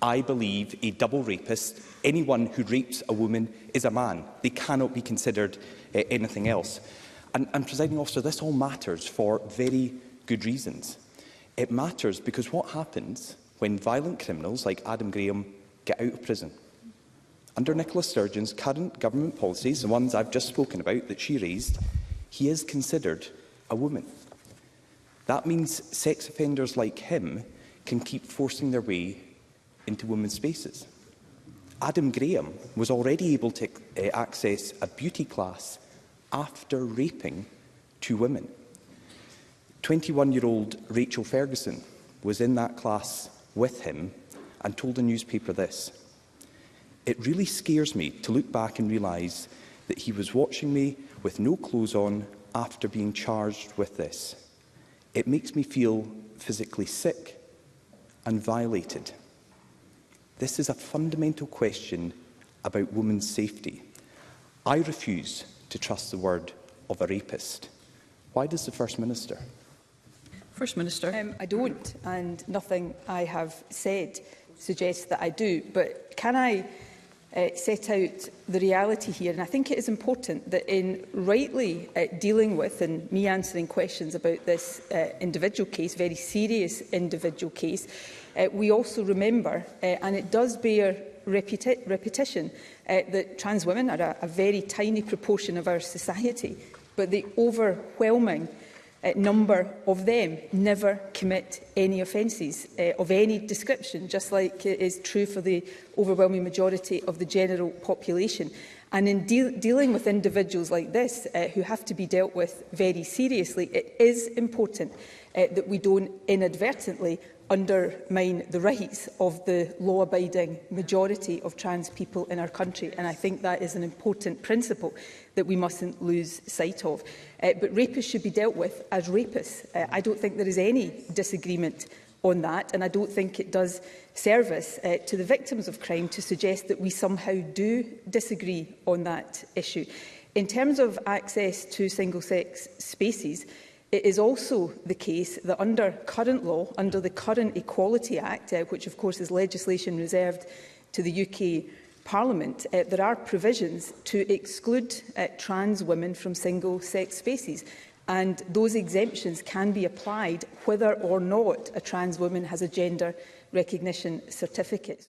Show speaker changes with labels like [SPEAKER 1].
[SPEAKER 1] I believe a double rapist, anyone who rapes a woman, is a man. They cannot be considered anything else. And Presiding Officer, this all matters for very good reasons. It matters because what happens when violent criminals like Adam Graham get out of prison? Under Nicola Sturgeon's current government policies, the ones I've just spoken about that she raised, he is considered a woman. That means sex offenders like him can keep forcing their way into women's spaces. Adam Graham was already able to access a beauty class after raping 2 women. 21-year-old Rachel Ferguson was in that class with him and told a newspaper this: "It really scares me to look back and realise that he was watching me with no clothes on after being charged with this. It makes me feel physically sick and violated." This is a fundamental question about women's safety. I refuse to trust the word of a rapist. Why does the First Minister?
[SPEAKER 2] First Minister.
[SPEAKER 3] I don't, and nothing I have said suggests that I do. But can I set out the reality here? And I think it is important that in rightly dealing with and me answering questions about this individual case, very serious individual case, we also remember, and it does bear repetition, that trans women are a very tiny proportion of our society, but the overwhelming number of them never commit any offences of any description, just like it is true for the overwhelming majority of the general population. And in dealing with individuals like this, who have to be dealt with very seriously, it is important that we don't inadvertently undermine the rights of the law-abiding majority of trans people in our country. And I think that is an important principle that we mustn't lose sight of. But rapists should be dealt with as rapists. I don't think there is any disagreement on that, and I don't think it does service to the victims of crime to suggest that we somehow do disagree on that issue. In terms of access to single-sex spaces, it is also the case that under current law, under the current Equality Act, which of course is legislation reserved to the UK Parliament, there are provisions to exclude trans women from single-sex spaces. And those exemptions can be applied whether or not a trans woman has a gender recognition certificate.